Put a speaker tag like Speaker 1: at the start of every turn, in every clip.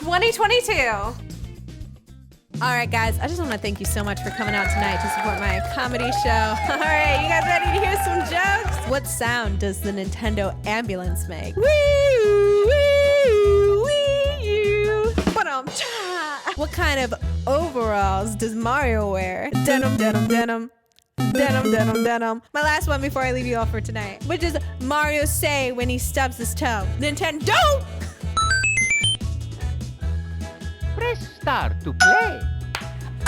Speaker 1: 2022. All right, guys, I just want to thank you so much for coming out tonight to support my comedy show. All right, you guys ready to hear some jokes? What sound does the Nintendo ambulance make? Wee, wee, wee, ba-dum-cha. What kind of overalls does Mario wear? Denim, denim, denim. Denim, denim, denim. My last one before I leave you all for tonight. What does Mario say when he stubs his toe? Nintendo!
Speaker 2: Press start to play.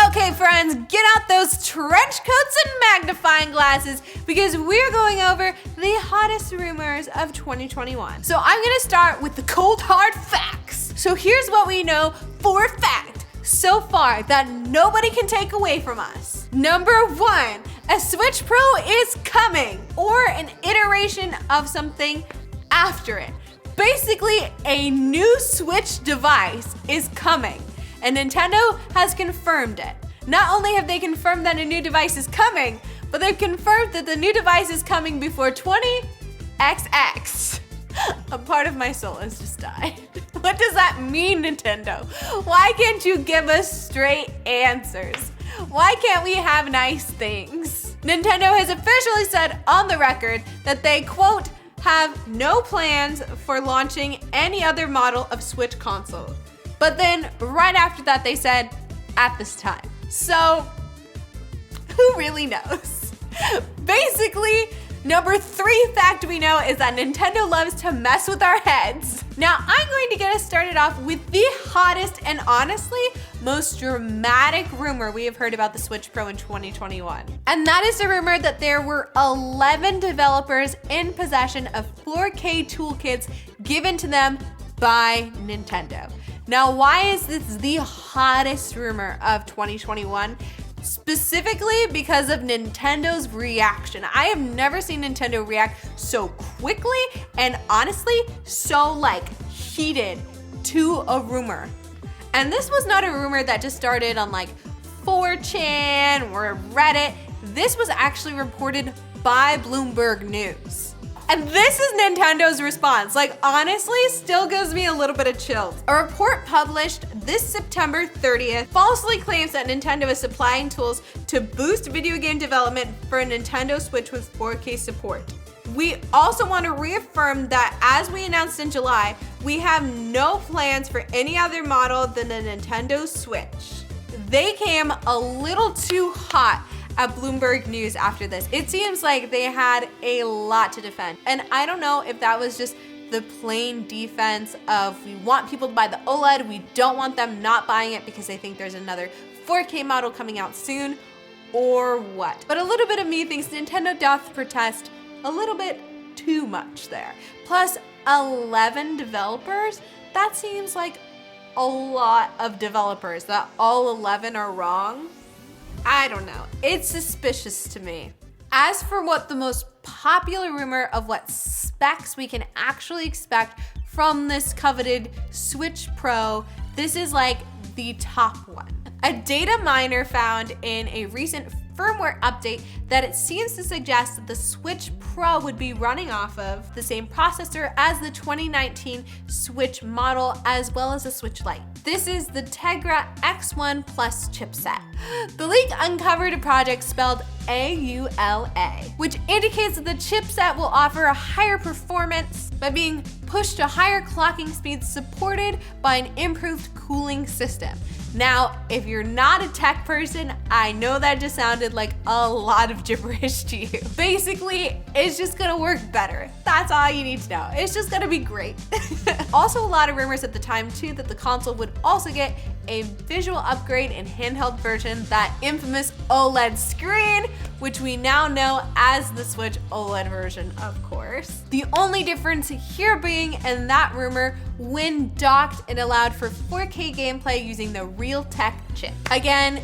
Speaker 1: Okay, friends, get out those trench coats and magnifying glasses because we're going over the hottest rumors of 2021. So I'm gonna start with the cold hard facts. So here's what we know for a fact so far that nobody can take away from us. Number one, a Switch Pro is coming, or an iteration of something after it. Basically, a new Switch device is coming, and Nintendo has confirmed it. Not only have they confirmed that a new device is coming, but they've confirmed that the new device is coming before 20XX. A part of my soul has just died. What does that mean, Nintendo? Why can't you give us straight answers? Why can't we have nice things? Nintendo has officially said on the record that they, quote, have no plans for launching any other model of Switch console. But then right after that they said, at this time. So, who really knows? Basically, number three fact we know is that Nintendo loves to mess with our heads. Now, I'm going to get us started off with the hottest and honestly most dramatic rumor we have heard about the Switch Pro in 2021. And that is the rumor that there were 11 developers in possession of 4K toolkits given to them by Nintendo. Now, why is this the hottest rumor of 2021? Specifically because of Nintendo's reaction. I have never seen Nintendo react so quickly and honestly so heated to a rumor. And this was not a rumor that just started on 4chan or Reddit. This was actually reported by Bloomberg News. And this is Nintendo's response. Honestly, still gives me a little bit of chills. A report published this September 30th falsely claims that Nintendo is supplying tools to boost video game development for a Nintendo Switch with 4K support. We also want to reaffirm that as we announced in July, we have no plans for any other model than the Nintendo Switch. They came a little too hot at Bloomberg News after this. It seems like they had a lot to defend. And I don't know if that was just the plain defense of we want people to buy the OLED, we don't want them not buying it because they think there's another 4K model coming out soon, or what. But a little bit of me thinks Nintendo doth protest a little bit too much there. Plus 11 developers, that seems like a lot of developers, that all 11 are wrong. I don't know. It's suspicious to me. As for what the most popular rumor of what specs we can actually expect from this coveted Switch Pro, this is the top one. A data miner found in a recent firmware update that it seems to suggest that the Switch Pro would be running off of the same processor as the 2019 Switch model, as well as the Switch Lite. This is the Tegra X1 Plus chipset. The leak uncovered a project spelled AULA, which indicates that the chipset will offer a higher performance by being pushed to higher clocking speeds supported by an improved cooling system. Now, if you're not a tech person, I know that just sounded like a lot of gibberish to you. Basically, it's just gonna work better. That's all you need to know. It's just gonna be great. Also, a lot of rumors at the time too that the console would also get a visual upgrade in handheld version, that infamous OLED screen, which we now know as the Switch OLED version, of course. The only difference here being in that rumor, when docked, it allowed for 4K gameplay using the Realtek chip. Again,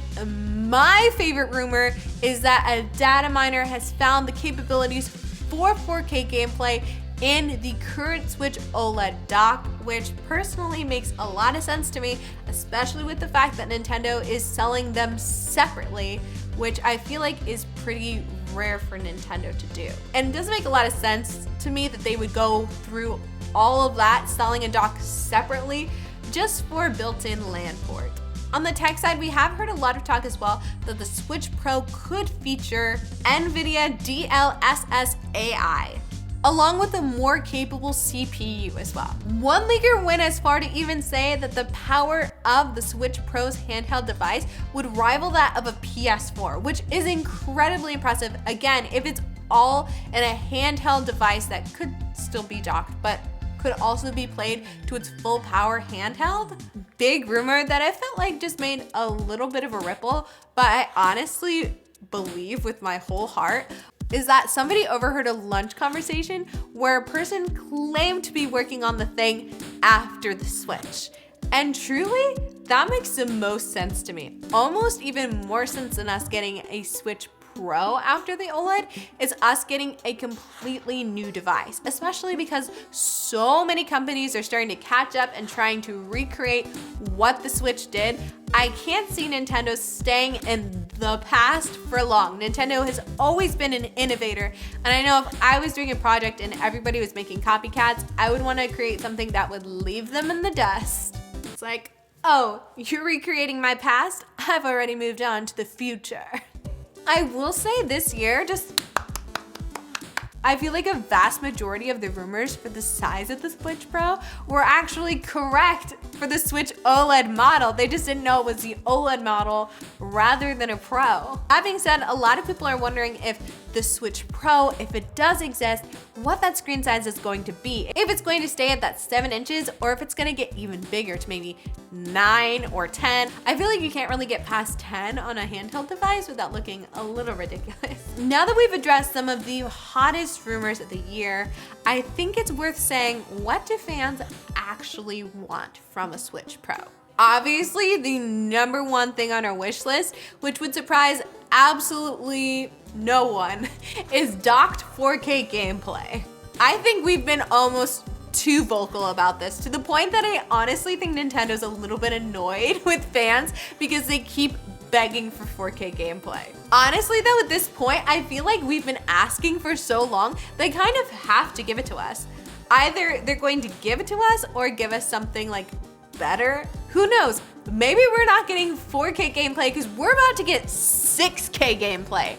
Speaker 1: my favorite rumor is that a data miner has found the capabilities for 4K gameplay in the current Switch OLED dock, which personally makes a lot of sense to me, especially with the fact that Nintendo is selling them separately, which I feel like is pretty rare for Nintendo to do. And it doesn't make a lot of sense to me that they would go through all of that, selling a dock separately, just for built-in LAN port. On the tech side, we have heard a lot of talk as well that the Switch Pro could feature NVIDIA DLSS AI, along with a more capable CPU as well. One leaker went as far to even say that the power of the Switch Pro's handheld device would rival that of a PS4, which is incredibly impressive. Again, if it's all in a handheld device that could still be docked, but could also be played to its full power handheld. Big rumor that I felt like just made a little bit of a ripple, but I honestly believe with my whole heart is that somebody overheard a lunch conversation where a person claimed to be working on the thing after the Switch. And truly, that makes the most sense to me. Almost even more sense than us getting a Switch Pro after the OLED is us getting a completely new device, especially because so many companies are starting to catch up and trying to recreate what the Switch did. I can't see Nintendo staying in the past for long. Nintendo has always been an innovator, and I know if I was doing a project and everybody was making copycats, I would want to create something that would leave them in the dust. It's like, oh, you're recreating my past? I've already moved on to the future. I will say this year, I feel like a vast majority of the rumors for the size of the Switch Pro were actually correct for the Switch OLED model. They just didn't know it was the OLED model rather than a Pro. That being said, a lot of people are wondering if the Switch Pro, if it does exist, what that screen size is going to be. If it's going to stay at that 7 inches or if it's gonna get even bigger to maybe 9 or 10. I feel like you can't really get past 10 on a handheld device without looking a little ridiculous. Now that we've addressed some of the hottest rumors of the year, I think it's worth saying, what do fans actually want from a Switch Pro? Obviously, the number one thing on our wish list, which would surprise absolutely no one, is docked 4K gameplay. I think we've been almost too vocal about this, to the point that I honestly think Nintendo's a little bit annoyed with fans because they keep begging for 4K gameplay. Honestly though, at this point, I feel like we've been asking for so long, they kind of have to give it to us. Either they're going to give it to us or give us something like better. Who knows? Maybe we're not getting 4K gameplay because we're about to get 6K gameplay.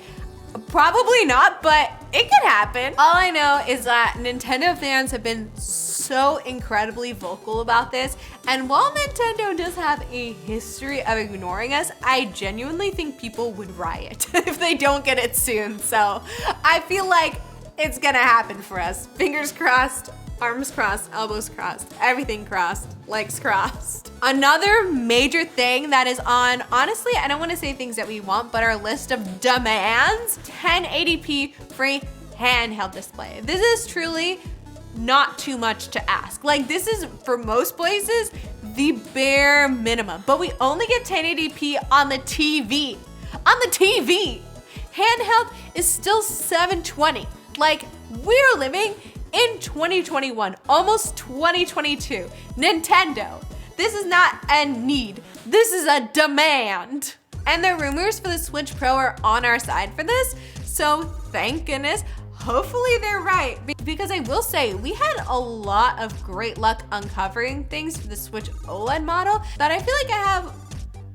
Speaker 1: Probably not, but it could happen. All I know is that Nintendo fans have been so incredibly vocal about this, and while Nintendo does have a history of ignoring us, I genuinely think people would riot if they don't get it soon. So I feel like it's gonna happen for us. Fingers crossed, arms crossed, elbows crossed, everything crossed, legs crossed. Another major thing that is on, honestly, I don't want to say things that we want, but our list of demands, 1080p free handheld display. This is truly not too much to ask. Like, this is, for most places, the bare minimum, but we only get 1080p on the TV. On the TV! Handheld is still 720. Like, we're living in 2021, almost 2022. Nintendo, this is not a need, this is a demand. And the rumors for the Switch Pro are on our side for this, so thank goodness. Hopefully they're right, because I will say we had a lot of great luck uncovering things for the Switch OLED model that I feel like I have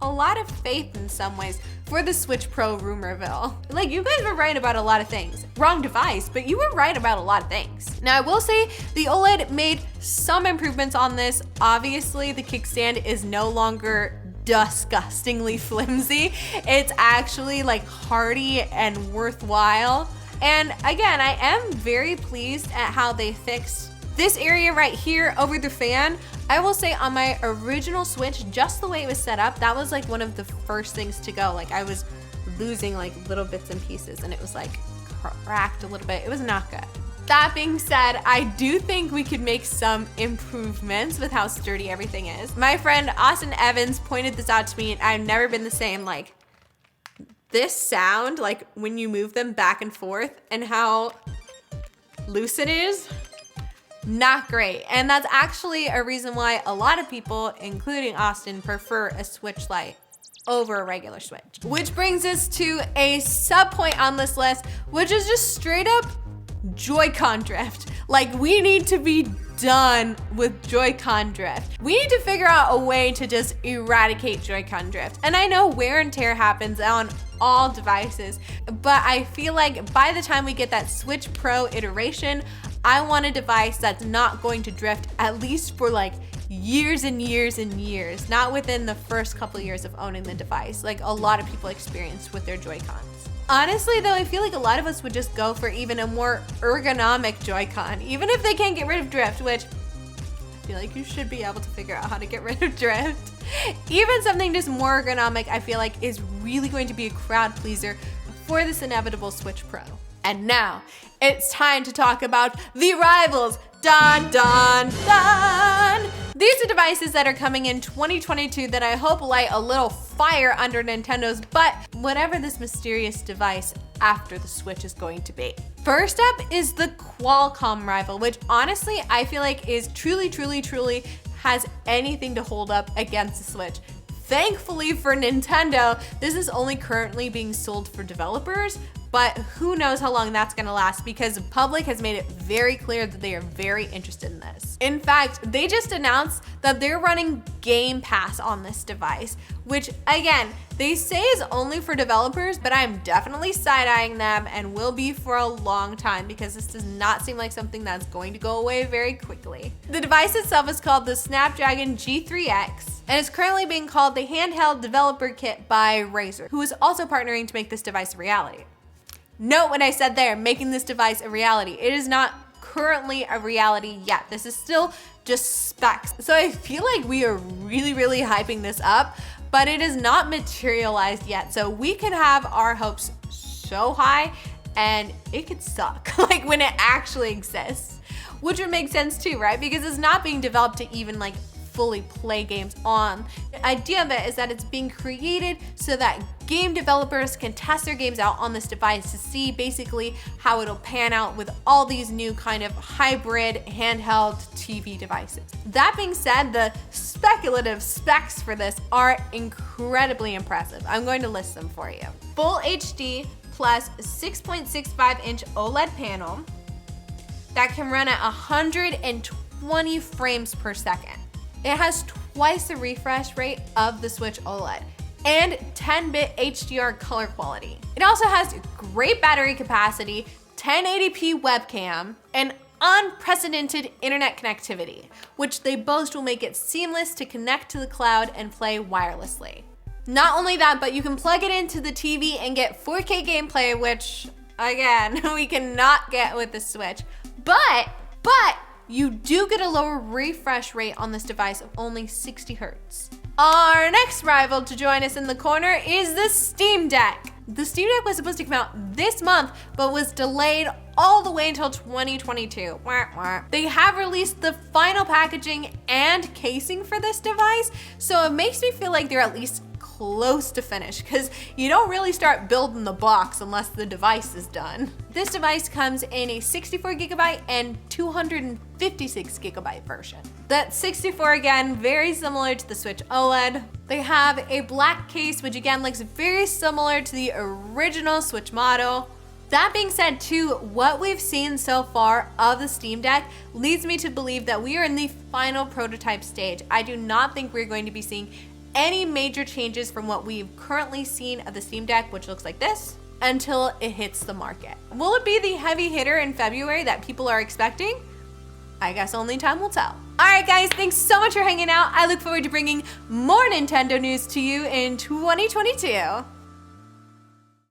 Speaker 1: a lot of faith in some ways for the Switch Pro rumorville. Like, you guys were right about a lot of things. Wrong device, but you were right about a lot of things. Now, I will say the OLED made some improvements on this. Obviously, the kickstand is no longer disgustingly flimsy. It's actually like hardy and worthwhile. And again, I am very pleased at how they fixed this area right here over the fan. I will say on my original Switch, just the way it was set up, that was like one of the first things to go. Like, I was losing like little bits and pieces and it was like cracked a little bit. It was not good. That being said, I do think we could make some improvements with how sturdy everything is. My friend Austin Evans pointed this out to me and I've never been the same. Like, this sound, like when you move them back and forth and how loose it is, not great. And that's actually a reason why a lot of people, including Austin, prefer a Switch Lite over a regular Switch. Which brings us to a sub point on this list, which is just straight up Joy-Con drift. Like, we need to be done with Joy-Con drift. We need to figure out a way to just eradicate Joy-Con drift. And I know wear and tear happens on all devices, but I feel like by the time we get that Switch Pro iteration, I want a device that's not going to drift at least for like years and years and years, not within the first couple years of owning the device, like a lot of people experienced with their Joy-Cons. Honestly though, I feel like a lot of us would just go for even a more ergonomic Joy-Con, even if they can't get rid of drift, which I feel like you should be able to figure out how to get rid of drift. Even something just more ergonomic, I feel like is really going to be a crowd pleaser for this inevitable Switch Pro. And now, it's time to talk about the rivals. Dun, dun, dun! These are devices that are coming in 2022 that I hope light a little fire under Nintendo's butt, whatever this mysterious device after the Switch is going to be. First up is the Qualcomm rival, which honestly I feel like is truly has anything to hold up against the Switch. Thankfully for Nintendo, this is only currently being sold for developers, but who knows how long that's gonna last because the public has made it very clear that they are very interested in this. In fact, they just announced that they're running Game Pass on this device, which again, they say is only for developers, but I'm definitely side-eyeing them and will be for a long time because this does not seem like something that's going to go away very quickly. The device itself is called the Snapdragon G3X and is currently being called the Handheld Developer Kit by Razer, who is also partnering to make this device a reality. Note what I said there, making this device a reality. It is not currently a reality yet. This is still just specs. So I feel like we are really hyping this up, but it is not materialized yet. So we could have our hopes so high and it could suck, like when it actually exists, which would make sense too, right? Because it's not being developed to even like fully play games on. The idea of it is that it's being created so that game developers can test their games out on this device to see basically how it'll pan out with all these new kind of hybrid handheld TV devices. That being said, the speculative specs for this are incredibly impressive. I'm going to list them for you. Full HD plus 6.65-inch OLED panel that can run at 120 frames per second. It has twice the refresh rate of the Switch OLED and 10-bit HDR color quality. It also has great battery capacity, 1080p webcam, and unprecedented internet connectivity, which they boast will make it seamless to connect to the cloud and play wirelessly. Not only that, but you can plug it into the TV and get 4K gameplay, which again, we cannot get with the Switch. But you do get a lower refresh rate on this device of only 60 Hz. Our next rival to join us in the corner is the Steam Deck. The Steam Deck was supposed to come out this month, but was delayed all the way until 2022. They have released the final packaging and casing for this device, so it makes me feel like they're at least close to finish because you don't really start building the box unless the device is done. This device comes in a 64GB and 256GB version. That 64 again, very similar to the Switch OLED. They have a black case, which again looks very similar to the original Switch model. That being said too, what we've seen so far of the Steam Deck leads me to believe that we are in the final prototype stage. I do not think we're going to be seeing any major changes from what we've currently seen of the Steam Deck, which looks like this, until it hits the market. Will it be the heavy hitter in February that people are expecting? I guess only time will tell. All right, guys, thanks so much for hanging out. I look forward to bringing more Nintendo news to you in 2022.